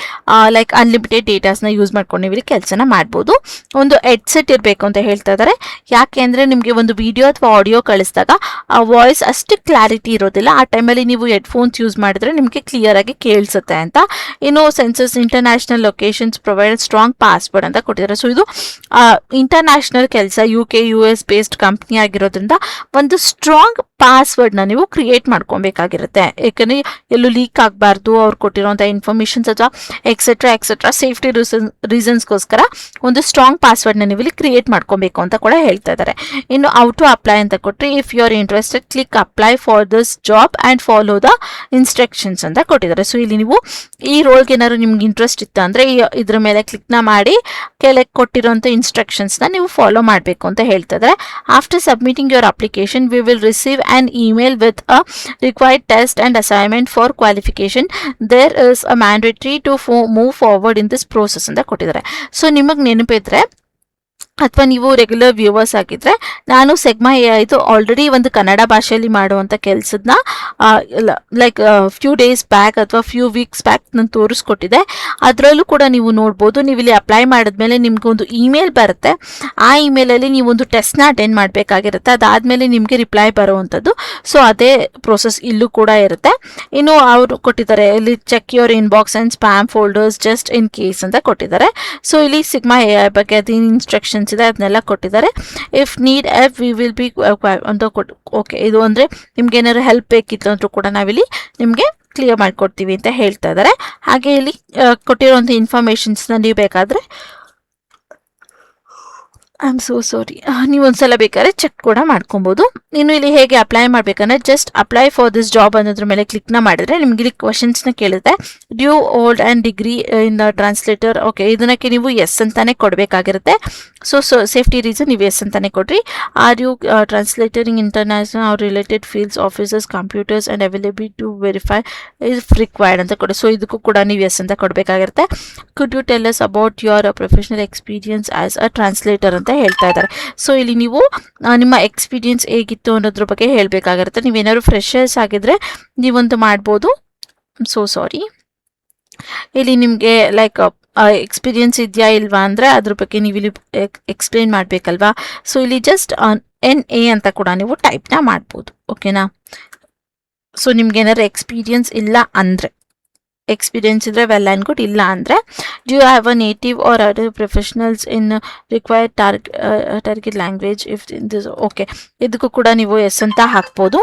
ಲೈಕ್ ಅನ್ಲಿಮಿಟೆಡ್ ಡೇಟಾಸ್ನ ಯೂಸ್ ಮಾಡ್ಕೊಂಡು ನೀವು ಇಲ್ಲಿ ಕೆಲಸನ ಮಾಡ್ಬೋದು. ಒಂದು ಹೆಡ್ಸೆಟ್ ಇರಬೇಕು ಅಂತ ಹೇಳ್ತಾ ಇದ್ದಾರೆ. ಯಾಕೆ ಅಂದರೆ ನಿಮಗೆ ಒಂದು ವಿಡಿಯೋ ಅಥವಾ ಆಡಿಯೋ ಕಳಿಸಿದಾಗ ಆ ವಾಯ್ಸ್ ಅಷ್ಟು ಕ್ಲಾರಿಟಿ ಇರೋದಿಲ್ಲ. ಆ ಟೈಮಲ್ಲಿ ನೀವು ಹೆಡ್ಫೋನ್ಸ್ ಯೂಸ್ ಮಾಡಿದ್ರೆ ನಿಮಗೆ ಕ್ಲಿಯರಾಗಿ ಕೇಳಿಸುತ್ತೆ ಅಂತ. ಇನ್ನು census international locations provide strong password ಅಂತ ಕೊಟ್ಟಿದ್ದಾರೆ. ಸೊ ಇದು ಇಂಟರ್ನ್ಯಾಷನಲ್ ಕೆಲಸ, US ಬೇಸ್ಡ್ ಕಂಪ್ನಿ ಆಗಿರೋದ್ರಿಂದ ಒಂದು ಸ್ಟ್ರಾಂಗ್ ಪಾಸ್ವರ್ಡ್ನ ನೀವು ಕ್ರಿಯೇಟ್ ಮಾಡ್ಕೊಬೇಕಾಗಿರುತ್ತೆ. ಯಾಕಂದರೆ ಎಲ್ಲೂ ಲೀಕ್ ಆಗಬಾರ್ದು, ಅವ್ರು ಕೊಟ್ಟಿರೋಂಥ ಇನ್ಫಾರ್ಮೇಷನ್ಸ್ ಅಥವಾ ಎಕ್ಸೆಟ್ರಾ ಸೇಫ್ಟಿ ರೀಸನ್ಸ್ಗೋಸ್ಕರ ಒಂದು ಸ್ಟ್ರಾಂಗ್ ಪಾಸ್ವರ್ಡ್ನ ನೀವು ಇಲ್ಲಿ ಕ್ರಿಯೇಟ್ ಮಾಡ್ಕೊಬೇಕು ಅಂತ ಕೂಡ ಹೇಳ್ತಾ ಇದ್ದಾರೆ. ಇನ್ನು ಔ ಟು ಅಪ್ಲೈ ಅಂತ ಕೊಟ್ಟರೆ if you are interested click apply for this job and follow the instructions ಅಂತ ಕೊಟ್ಟಿದ್ದಾರೆ. ಸೊ ಇಲ್ಲಿ ನೀವು ಈ ರೋಲ್ಗೆ ಏನಾದ್ರು ನಿಮ್ಗೆ ಇಂಟ್ರೆಸ್ಟ್ ಇತ್ತು ಅಂದರೆ ಇದ್ರ ಮೇಲೆ ಕ್ಲಿಕ್ನ ಮಾಡಿ ಕೆಳಗೆ ಕೊಟ್ಟಿರೋಂಥ ಇನ್ಸ್ಟ್ರಕ್ಷನ್ಸ್ನ ನೀವು ಫಾಲೋ ಮಾಡಬೇಕು ಅಂತ ಹೇಳ್ತಾ ಇದ್ದಾರೆ. After submitting your application we will receive an email with a required test and assignment for qualification. There is a mandatory to move forward in this process ಅಂತ ಕೊಟ್ಟಿದ್ದಾರೆ. ಸೊ ನಿಮಗೆ ನೆನಪಿದ್ರೆ ಅಥವಾ ನೀವು ರೆಗ್ಯುಲರ್ ವ್ಯೂವರ್ಸ್ ಆಗಿದ್ರೆ, ನಾನು ಸೆಗ್ಮಾ ಇದು ಆಲ್ರೆಡಿ ಒಂದು ಕನ್ನಡ ಭಾಷೆಯಲ್ಲಿ ಮಾಡುವಂಥ ಕೆಲಸದನ್ನ ಲೈಕ್ ಫ್ಯೂ ಡೇಸ್ ಬ್ಯಾಕ್ ಅಥವಾ ಫ್ಯೂ ವೀಕ್ಸ್ ಬ್ಯಾಕ್ ನಾನು ತೋರಿಸ್ಕೊಟ್ಟಿದ್ದೆ. ಅದರಲ್ಲೂ ಕೂಡ ನೀವು ನೋಡ್ಬೋದು. ನೀವು ಇಲ್ಲಿ ಅಪ್ಲೈ ಮಾಡಿದ್ಮೇಲೆ ನಿಮ್ಗೊಂದು ಇಮೇಲ್ ಬರುತ್ತೆ. ಆ ಇಮೇಲಲ್ಲಿ ನೀವೊಂದು ಟೆಸ್ಟ್ನ ಅಟೆಂಡ್ ಮಾಡಬೇಕಾಗಿರುತ್ತೆ. ಅದಾದಮೇಲೆ ನಿಮಗೆ ರಿಪ್ಲೈ ಬರುವಂಥದ್ದು. ಸೊ ಅದೇ ಪ್ರೋಸೆಸ್ ಇಲ್ಲೂ ಕೂಡ ಇರುತ್ತೆ. ಇನ್ನು ಅವರು ಕೊಟ್ಟಿದ್ದಾರೆ ಇಲ್ಲಿ check your inbox and spam folders just in case ಅಂತ ಕೊಟ್ಟಿದ್ದಾರೆ. ಸೊ ಇಲ್ಲಿ ಸಿಗ್ಮಾ ಬಗ್ಗೆ ಅದೇನು ಇನ್ಸ್ಟ್ರಕ್ಷನ್ಸ್ ಇದೆ ಅದನ್ನೆಲ್ಲ ಕೊಟ್ಟಿದ್ದಾರೆ. If need we will be ಅಂತ ಓಕೆ, ಇದು ಅಂದರೆ ನಿಮ್ಗೆ ಏನಾದ್ರು ಹೆಲ್ಪ್ ಬೇಕಿತ್ತು ಅಂದರೂ ಕೂಡ ನಾವಿಲ್ಲಿ ನಿಮಗೆ ಕ್ಲಿಯರ್ ಮಾಡಿಕೊಡ್ತೀವಿ ಅಂತ ಹೇಳ್ತಾ ಇದ್ದಾರೆ. ಹಾಗೆ ಇಲ್ಲಿ ಕೊಟ್ಟಿರೋಂಥ ಇನ್ಫಾರ್ಮೇಷನ್ಸ್ನ ನೀವು ಬೇಕಾದರೆ ಐ ಆಮ್ ಸೋ ಸಾರಿ, ನೀವು ಒಂದ್ಸಲ ಬೇಕಾದ್ರೆ ಚೆಕ್ ಕೂಡ ಮಾಡ್ಕೊಬೋದು. ಇನ್ನು ಇಲ್ಲಿ ಹೇಗೆ ಅಪ್ಲೈ ಮಾಡಬೇಕಂದ್ರೆ just apply for this job ಅನ್ನೋದ್ರ ಮೇಲೆ ಕ್ಲಿಕ್ನ ಮಾಡಿದ್ರೆ ನಿಮ್ಗೆ ಇಲ್ಲಿ ಕ್ವಶನ್ಸ್ನ ಕೇಳುತ್ತೆ. Do you hold and degree in the translator. Okay, ಇದನ್ನಕ್ಕೆ ನೀವು ಎಸ್ ಅಂತಾನೆ ಕೊಡಬೇಕಾಗಿರುತ್ತೆ. ಸೊ ಸೇಫ್ಟಿ ರೀಸನ್ ನೀವು ಎಸ್ ಅಂತಾನೆ ಕೊಡ್ರಿ. Are you translator in international or related fields officers computers and available to verify is required ಅಂತ ಕೊಡಿ. ಸೊ ಇದಕ್ಕೂ ಕೂಡ ನೀವು ಎಸ್ ಅಂತ ಕೊಡಬೇಕಾಗಿರುತ್ತೆ. Could you tell us about your professional experience as a translator ಅಂತ ಹೇಳ್ತಾ ಇದ್ದಾರೆ. ಸೊ ಇಲ್ಲಿ ನೀವು ನಿಮ್ಮ ಎಕ್ಸ್ಪೀರಿಯನ್ಸ್ ಹೇಗಿತ್ತು ಅನ್ನೋದ್ರ ಬಗ್ಗೆ ಹೇಳಬೇಕಾಗಿರುತ್ತೆ. ನೀವೇನಾದ್ರು ಫ್ರೆಶರ್ಸ್ ಆಗಿದ್ರೆ ನೀವೊಂದು ಮಾಡ್ಬೋದು. ಸೋ ಸಾರಿ, ಇಲ್ಲಿ ನಿಮಗೆ ಲೈಕ್ ಎಕ್ಸ್ಪೀರಿಯನ್ಸ್ ಇದೆಯಾ ಇಲ್ವಾ ಅಂದರೆ ಅದ್ರ ಬಗ್ಗೆ ನೀವು ಇಲ್ಲಿ ಎಕ್ಸ್ಪ್ಲೇನ್ ಮಾಡಬೇಕಲ್ವಾ. ಸೊ ಇಲ್ಲಿ ಜಸ್ಟ್ NA ಅಂತ ಕೂಡ ನೀವು ಟೈಪ್ನ ಮಾಡ್ಬೋದು. ಓಕೆನಾ. ಸೊ ನಿಮ್ಗೆ ಏನಾದ್ರು ಎಕ್ಸ್ಪೀರಿಯನ್ಸ್ ಇಲ್ಲ ಅಂದರೆ, ಎಕ್ಸ್ಪೀರಿಯನ್ಸ್ ಇದ್ರೆ ವೆಲ್ ಆ್ಯಂಡ್ ಗುಡ್. ಇಲ್ಲ ಅಂದರೆ do have a native or other professionals in required target language if this. Okay, ಇದಕ್ಕೂ ಕೂಡ ನೀವು ಎಸ್ ಅಂತ ಹಾಕ್ಬೋದು.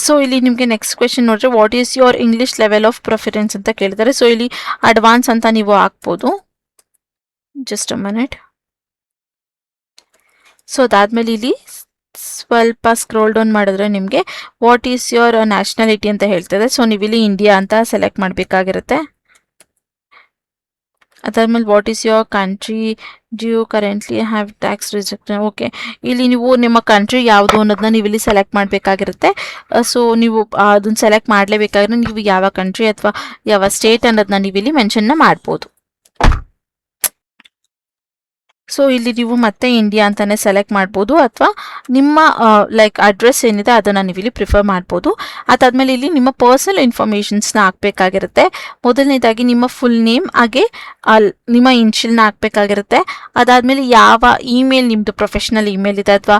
ಸೊ ಇಲ್ಲಿ ನಿಮಗೆ ನೆಕ್ಸ್ಟ್ ಕ್ವೆಶನ್ ನೋಡ್ರಿ, what is your English level of preference ಅಂತ ಕೇಳಿದ್ದಾರೆ. ಸೊ ಇಲ್ಲಿ ಅಡ್ವಾನ್ಸ್ ಅಂತ ನೀವು ಹಾಕ್ಬೋದು. Just a minute. ಸೊ ಅದಾದ್ಮೇಲೆ ಇಲ್ಲಿ ಸ್ವಲ್ಪ ಸ್ಕ್ರೋಲ್ ಡೌನ್ ಮಾಡಿದ್ರೆ ನಿಮಗೆ ವಾಟ್ ಈಸ್ ಯುವರ್ ನ್ಯಾಷನಾಲಿಟಿ ಅಂತ ಹೇಳ್ತದೆ. ಸೊ ನೀವು ಇಲ್ಲಿ ಇಂಡಿಯಾ ಅಂತ ಸೆಲೆಕ್ಟ್ ಮಾಡಬೇಕಾಗಿರುತ್ತೆ. ಅದಾದ್ಮೇಲೆ what is your country, do currently have tax rejection. Okay, ಇಲ್ಲಿ ನೀವು ನಿಮ್ಮ ಕಂಟ್ರಿ ಯಾವುದು ಅನ್ನೋದನ್ನ ನೀವು ಇಲ್ಲಿ ಸೆಲೆಕ್ಟ್ ಮಾಡಬೇಕಾಗಿರುತ್ತೆ. ಸೊ ನೀವು ಅದನ್ನ ಸೆಲೆಕ್ಟ್ ಮಾಡಲೇಬೇಕಾದ್ರೆ ನೀವು ಯಾವ ಕಂಟ್ರಿ ಅಥವಾ ಯಾವ ಸ್ಟೇಟ್ ಅನ್ನೋದನ್ನ ನೀವು ಇಲ್ಲಿ ಮೆನ್ಷನ್ನ ಮಾಡ್ಬೋದು. ಸೊ ಇಲ್ಲಿ ನೀವು ಮತ್ತೆ ಇಂಡಿಯಾ ಅಂತಾನೆ ಸೆಲೆಕ್ಟ್ ಮಾಡ್ಬೋದು ಅಥವಾ ನಿಮ್ಮ ಲೈಕ್ ಅಡ್ರೆಸ್ ಏನಿದೆ ಅದನ್ನು ನೀವು ಇಲ್ಲಿ ಪ್ರಿಫರ್ ಮಾಡ್ಬೋದು. ಅದಾದಮೇಲೆ ಇಲ್ಲಿ ನಿಮ್ಮ ಪರ್ಸನಲ್ ಇನ್ಫಾರ್ಮೇಷನ್ಸ್ನ ಹಾಕಬೇಕಾಗಿರುತ್ತೆ. ಮೊದಲನೇದಾಗಿ ನಿಮ್ಮ ಫುಲ್ ನೇಮ್, ಹಾಗೆ ನಿಮ್ಮ ಇನ್ಷಿಯಲ್ನ ಹಾಕಬೇಕಾಗಿರುತ್ತೆ. ಅದಾದಮೇಲೆ ಯಾವ ಇಮೇಲ್ ನಿಮ್ಮದು ಪ್ರೊಫೆಷ್ನಲ್ ಇಮೇಲ್ ಇದೆ ಅಥವಾ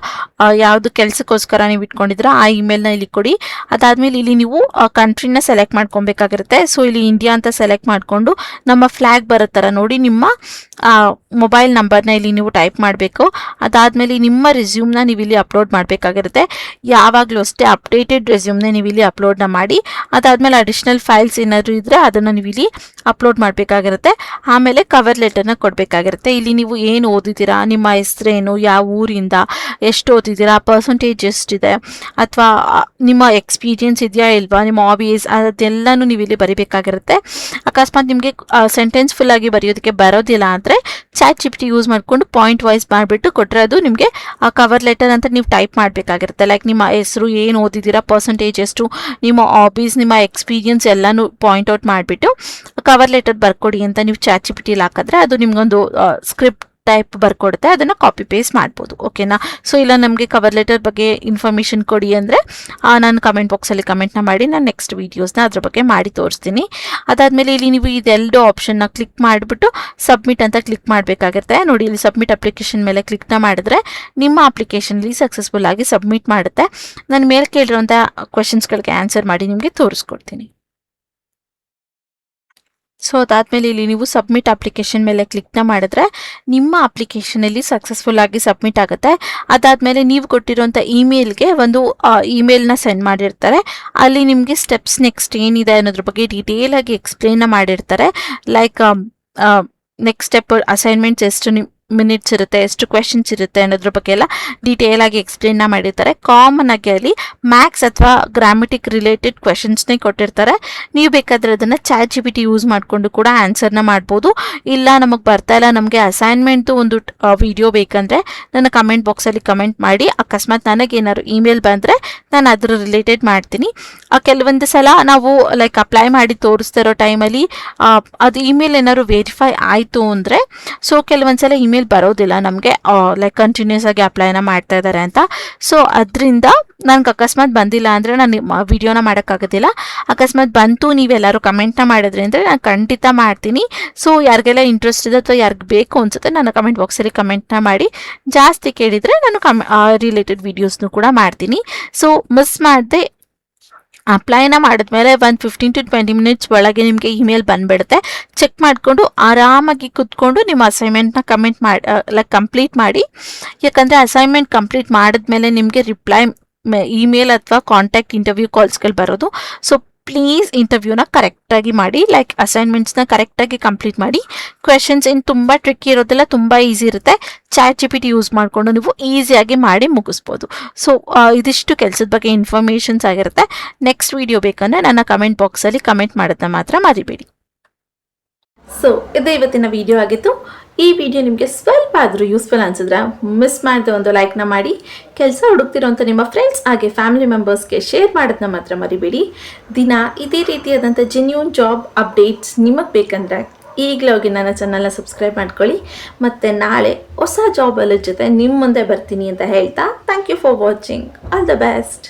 ಯಾವುದು ಕೆಲಸಕ್ಕೋಸ್ಕರ ನೀವು ಇಟ್ಕೊಂಡಿದ್ರೆ ಆ ಇಮೇಲ್ನ ಇಲ್ಲಿ ಕೊಡಿ. ಅದಾದಮೇಲೆ ಇಲ್ಲಿ ನೀವು ಕಂಟ್ರಿನ ಸೆಲೆಕ್ಟ್ ಮಾಡ್ಕೊಬೇಕಾಗಿರುತ್ತೆ. ಸೊ ಇಲ್ಲಿ ಇಂಡಿಯಾ ಅಂತ ಸೆಲೆಕ್ಟ್ ಮಾಡಿಕೊಂಡು ನಮ್ಮ ಫ್ಲ್ಯಾಗ್ ಬರೋ ಥರ ನೋಡಿ ನಿಮ್ಮ ಮೊಬೈಲ್ ನಂಬರ್ನ ಇಲ್ಲಿ ನೀವು ಟೈಪ್ ಮಾಡಬೇಕು. ಅದಾದಮೇಲೆ ನಿಮ್ಮ ರೆಸ್ಯೂಮ್ನ ನೀವು ಇಲ್ಲಿ ಅಪ್ಲೋಡ್ ಮಾಡಬೇಕಾಗಿರುತ್ತೆ. ಯಾವಾಗಲೂ ಅಷ್ಟೇ ಅಪ್ಡೇಟೆಡ್ ರೆಸ್ಯೂಮ್ನ ನೀವು ಇಲ್ಲಿ ಅಪ್ಲೋಡ್ನ ಮಾಡಿ. ಅದಾದಮೇಲೆ ಅಡಿಷ್ನಲ್ ಫೈಲ್ಸ್ ಏನಾದರೂ ಇದ್ದರೆ ಅದನ್ನು ನೀವು ಇಲ್ಲಿ ಅಪ್ಲೋಡ್ ಮಾಡಬೇಕಾಗಿರುತ್ತೆ. ಆಮೇಲೆ ಕವರ್ ಲೆಟರ್ನ ಕೊಡಬೇಕಾಗಿರುತ್ತೆ. ಇಲ್ಲಿ ನೀವು ಏನು ಓದಿದ್ದೀರಾ, ನಿಮ್ಮ ಹೆಸರೇನು, ಯಾವ ಊರಿಂದ, ಎಷ್ಟು ಓದಿದ್ದೀರಾ, ಪರ್ಸೆಂಟೇಜ್ ಎಷ್ಟಿದೆ, ಅಥವಾ ನಿಮ್ಮ ಎಕ್ಸ್ಪೀರಿಯನ್ಸ್ ಇದೆಯಾ ಇಲ್ವಾ, ನಿಮ್ಮ ಹಾಬೀಸ್, ಅದೆಲ್ಲನೂ ನೀವು ಇಲ್ಲಿ ಬರೀಬೇಕಾಗಿರುತ್ತೆ. ಅಕಸ್ಮಾತ್ ನಿಮಗೆ ಸೆಂಟೆನ್ಸ್ ಫುಲ್ಲಾಗಿ ಬರೆಯೋದಕ್ಕೆ ಬರೋದಿಲ್ಲ ಅಂದರೆ ಚಾಟ್ GPT ಯೂಸ್ ಮಾಡ್ಕೊಂಡು ಮಾಡಿಕೊಂಡು ಪಾಯಿಂಟ್ ವೈಸ್ ಮಾಡಿಬಿಟ್ಟು ಕೊಟ್ಟರೆ ಅದು ನಿಮಗೆ ಆ ಕವರ್ ಲೆಟರ್ ಅಂತ ನೀವು ಟೈಪ್ ಮಾಡಬೇಕಾಗಿರುತ್ತೆ. ಲೈಕ್ ನಿಮ್ಮ ಹೆಸರು, ಏನು ಓದಿದ್ದೀರಾ, ಪರ್ಸೆಂಟೇಜ್ ಎಷ್ಟು, ನಿಮ್ಮ ಹಾಬೀಸ್, ನಿಮ್ಮ ಎಕ್ಸ್ಪೀರಿಯನ್ಸ್ ಎಲ್ಲನೂ ಪಾಯಿಂಟ್ ಔಟ್ ಮಾಡಿಬಿಟ್ಟು ಕವರ್ ಲೆಟರ್ ಬರ್ಕೊಡಿ ಅಂತ ನೀವು ChatGPT ಹಾಕಿದ್ರೆ ಅದು ನಿಮ್ಗೊಂದು ಸ್ಕ್ರಿಪ್ಟ್ ಟೈಪ್ ಬರ್ಕೊಡುತ್ತೆ. ಅದನ್ನು ಕಾಪಿ ಪೇಸ್ಟ್ ಮಾಡ್ಬೋದು. ಓಕೆನಾ? ಸೊ ಇಲ್ಲ ನಮಗೆ ಕವರ್ ಲೆಟರ್ ಬಗ್ಗೆ ಇನ್ಫಾರ್ಮೇಷನ್ ಕೊಡಿ ಅಂದರೆ ನಾನು ಕಮೆಂಟ್ ಬಾಕ್ಸಲ್ಲಿ ಕಮೆಂಟ್ನ ಮಾಡಿ ನಾನು ನೆಕ್ಸ್ಟ್ ವೀಡಿಯೋಸ್ನ ಅದ್ರ ಬಗ್ಗೆ ಮಾಡಿ ತೋರಿಸ್ತೀನಿ. ಅದಾದಮೇಲೆ ಇಲ್ಲಿ ನೀವು ಇದೆರಡು ಆಪ್ಷನ್ನ ಕ್ಲಿಕ್ ಮಾಡಿಬಿಟ್ಟು ಸಬ್ಮಿಟ್ ಅಂತ ಕ್ಲಿಕ್ ಮಾಡಬೇಕಾಗುತ್ತೆ. ನೋಡಿ, ಇಲ್ಲಿ ಸಬ್ಮಿಟ್ ಅಪ್ಲಿಕೇಶನ್ ಮೇಲೆ ಕ್ಲಿಕ್ನ ಮಾಡಿದ್ರೆ ನಿಮ್ಮ ಅಪ್ಲಿಕೇಶನ್ಲಿ ಸಕ್ಸಸ್ಫುಲ್ ಆಗಿ ಸಬ್ಮಿಟ್ ಮಾಡುತ್ತೆ. ನಾನು ಮೇಲೆ ಕೇಳಿರೋಂಥ ಕ್ವೆಶನ್ಸ್ಗಳಿಗೆ ಆನ್ಸರ್ ಮಾಡಿ ನಿಮಗೆ ತೋರಿಸ್ಕೊಡ್ತೀನಿ. ಸೊ ಅದಾದಮೇಲೆ ಇಲ್ಲಿ ನೀವು ಸಬ್ಮಿಟ್ ಅಪ್ಲಿಕೇಶನ್ ಮೇಲೆ ಕ್ಲಿಕ್ನ ಮಾಡಿದ್ರೆ ನಿಮ್ಮ ಅಪ್ಲಿಕೇಶನಲ್ಲಿ ಸಕ್ಸಸ್ಫುಲ್ ಆಗಿ ಸಬ್ಮಿಟ್ ಆಗುತ್ತೆ. ಅದಾದಮೇಲೆ ನೀವು ಕೊಟ್ಟಿರೋಂಥ ಇಮೇಲ್ಗೆ ಒಂದು ಇಮೇಲ್ನ ಸೆಂಡ್ ಮಾಡಿರ್ತಾರೆ. ಅಲ್ಲಿ ನಿಮಗೆ ಸ್ಟೆಪ್ಸ್ ನೆಕ್ಸ್ಟ್ ಏನಿದೆ ಅನ್ನೋದ್ರ ಬಗ್ಗೆ ಡೀಟೇಲ್ ಆಗಿ ಎಕ್ಸ್ಪ್ಲೇನ್ನ ಮಾಡಿರ್ತಾರೆ. ಲೈಕ್ ನೆಕ್ಸ್ಟ್ ಸ್ಟೆಪ್ ಅಸೈನ್ಮೆಂಟ್ಸ್ ಎಷ್ಟು ಮಿನಿಟ್ಸ್ ಇರುತ್ತೆ, ಎಷ್ಟು ಕ್ವೆಶನ್ಸ್ ಇರುತ್ತೆ ಅನ್ನೋದ್ರ ಬಗ್ಗೆ ಎಲ್ಲ ಡೀಟೇಲ್ ಆಗಿ ಎಕ್ಸ್ಪ್ಲೇನ್ನ ಮಾಡಿರ್ತಾರೆ. ಕಾಮನ್ ಆಗಿ ಅಲ್ಲಿ ಮ್ಯಾಥ್ಸ್ ಅಥವಾ ಗ್ರಾಮೆಟಿಕ್ ರಿಲೇಟೆಡ್ ಕ್ವೆಶನ್ಸ್ನೇ ಕೊಟ್ಟಿರ್ತಾರೆ. ನೀವು ಬೇಕಾದರೆ ಅದನ್ನು ChatGPT ಯೂಸ್ ಮಾಡಿಕೊಂಡು ಕೂಡ ಆನ್ಸರ್ನ ಮಾಡ್ಬೋದು. ಇಲ್ಲ ನಮಗೆ ಬರ್ತಾ ಇಲ್ಲ, ನಮಗೆ ಅಸೈನ್ಮೆಂಟ್ದು ಒಂದು ವಿಡಿಯೋ ಬೇಕಂದರೆ ನನ್ನ ಕಮೆಂಟ್ ಬಾಕ್ಸಲ್ಲಿ ಕಮೆಂಟ್ ಮಾಡಿ. ಅಕಸ್ಮಾತ್ ನನಗೇನಾದ್ರು ಇಮೇಲ್ ಬಂದರೆ ನಾನು ಅದ್ರ ರಿಲೇಟೆಡ್ ಮಾಡ್ತೀನಿ. ಕೆಲವೊಂದು ಸಲ ನಾವು ಲೈಕ್ ಅಪ್ಲೈ ಮಾಡಿ ತೋರಿಸ್ತಾ ಇರೋ ಟೈಮಲ್ಲಿ ಅದು ಇಮೇಲ್ ಏನಾದ್ರು ವೆರಿಫೈ ಆಯಿತು ಅಂದರೆ ಸೊ ಕೆಲವೊಂದು ಸಲ ಇಮೇಲ್ ಬರೋದಿಲ್ಲ ನಮಗೆ, ಲೈಕ್ ಕಂಟಿನ್ಯೂಸ್ ಆಗಿ ಅಪ್ಲೈನ ಮಾಡ್ತಾ ಇದ್ದಾರೆ ಅಂತ. ಸೊ ಅದರಿಂದ ನನಗೆ ಅಕಸ್ಮಾತ್ ಬಂದಿಲ್ಲ ಅಂದರೆ ನಾನು ವಿಡಿಯೋನ ಮಾಡೋಕ್ಕಾಗೋದಿಲ್ಲ. ಅಕಸ್ಮಾತ್ ಬಂತು ನೀವೆಲ್ಲರೂ ಕಮೆಂಟ್ನ ಮಾಡಿದ್ರಿ ಅಂದರೆ ನಾನು ಖಂಡಿತ ಮಾಡ್ತೀನಿ. ಸೊ ಯಾರಿಗೆಲ್ಲ ಇಂಟ್ರೆಸ್ಟ್ ಇದೆ ಅಥವಾ ಯಾರಿಗೆ ಬೇಕು ಅನ್ಸುತ್ತೆ ನನ್ನ ಕಮೆಂಟ್ ಬಾಕ್ಸಲ್ಲಿ ಕಮೆಂಟ್ನ ಮಾಡಿ. ಜಾಸ್ತಿ ಕೇಳಿದರೆ ನಾನು ರಿಲೇಟೆಡ್ ವೀಡಿಯೋಸ್ನು ಕೂಡ ಮಾಡ್ತೀನಿ. ಸೊ ಮಿಸ್ ಮಾಡದೆ ಅಪ್ಲೈನ ಮಾಡಿದ್ಮೇಲೆ ಒಂದು 15 to 20 ಮಿನಿಟ್ಸ್ ಒಳಗೆ ನಿಮಗೆ ಇಮೇಲ್ ಬಂದುಬಿಡುತ್ತೆ. ಚೆಕ್ ಮಾಡಿಕೊಂಡು ಆರಾಮಾಗಿ ಕೂತ್ಕೊಂಡು ನಿಮ್ಮ ಅಸೈನ್ಮೆಂಟ್ನ ಕಂಪ್ಲೀಟ್ ಮಾಡಿ. ಯಾಕಂದರೆ ಅಸೈನ್ಮೆಂಟ್ ಕಂಪ್ಲೀಟ್ ಮಾಡಿದ್ಮೇಲೆ ನಿಮಗೆ ರಿಪ್ಲೈ ಇಮೇಲ್ ಅಥವಾ ಕಾಂಟ್ಯಾಕ್ಟ್ ಇಂಟರ್ವ್ಯೂ ಕಾಲ್ಸ್ಗಳು ಬರೋದು. ಸೊ ಪ್ಲೀಸ್ ಇಂಟರ್ವ್ಯೂನ ಕರೆಕ್ಟಾಗಿ ಮಾಡಿ, ಲೈಕ್ ಅಸೈನ್ಮೆಂಟ್ಸ್ನ ಕರೆಕ್ಟಾಗಿ ಕಂಪ್ಲೀಟ್ ಮಾಡಿ. ಕ್ವೆಶನ್ಸ್ ಏನು ತುಂಬ ಟ್ರಿಕ್ಕಿ ಇರೋದಿಲ್ಲ, ತುಂಬ ಈಸಿ ಇರುತ್ತೆ. ChatGPT ಯೂಸ್ ಮಾಡಿಕೊಂಡು ನೀವು ಈಸಿಯಾಗಿ ಮಾಡಿ ಮುಗಿಸ್ಬೋದು. ಸೊ ಇದಿಷ್ಟು ಕೆಲಸದ ಬಗ್ಗೆ ಇನ್ಫಾರ್ಮೇಷನ್ಸ್ ಆಗಿರುತ್ತೆ. ನೆಕ್ಸ್ಟ್ ವಿಡಿಯೋ ಬೇಕಂದರೆ ನನ್ನ ಕಮೆಂಟ್ ಬಾಕ್ಸಲ್ಲಿ ಕಮೆಂಟ್ ಮಾಡೋದನ್ನ ಮಾತ್ರ ಮರಿಬೇಡಿ. ಸೊ ಇದು ಇವತ್ತಿನ ವಿಡಿಯೋ ಆಗಿತ್ತು. ಈ ವಿಡಿಯೋ ನಿಮಗೆ ಸ್ವಲ್ಪ ಆದರೂ ಯೂಸ್ಫುಲ್ ಅನಿಸಿದ್ರೆ ಮಿಸ್ ಮಾಡದೆ ಒಂದು ಲೈಕ್ನ ಮಾಡಿ. ಕೆಲಸ ಹುಡುಕ್ತಿರೋಂಥ ನಿಮ್ಮ ಫ್ರೆಂಡ್ಸ್ ಹಾಗೆ ಫ್ಯಾಮಿಲಿ ಮೆಂಬರ್ಸ್ಗೆ ಶೇರ್ ಮಾಡೋದನ್ನ ಮಾತ್ರ ಮರಿಬೇಡಿ. ದಿನ ಇದೇ ರೀತಿಯಾದಂಥ ಜೆನ್ಯೂನ್ ಜಾಬ್ ಅಪ್ಡೇಟ್ಸ್ ನಿಮಗೆ ಬೇಕಂದರೆ ಈಗಲೇ ಹೋಗಿ ನನ್ನ ಚಾನಲ್ನ ಸಬ್ಸ್ಕ್ರೈಬ್ ಮಾಡ್ಕೊಳ್ಳಿ. ಮತ್ತು ನಾಳೆ ಹೊಸ ಜಾಬ್ ಜೊತೆ ನಿಮ್ಮ ಮುಂದೆ ಬರ್ತೀನಿ ಅಂತ ಹೇಳ್ತಾ thank you for watching. All the best.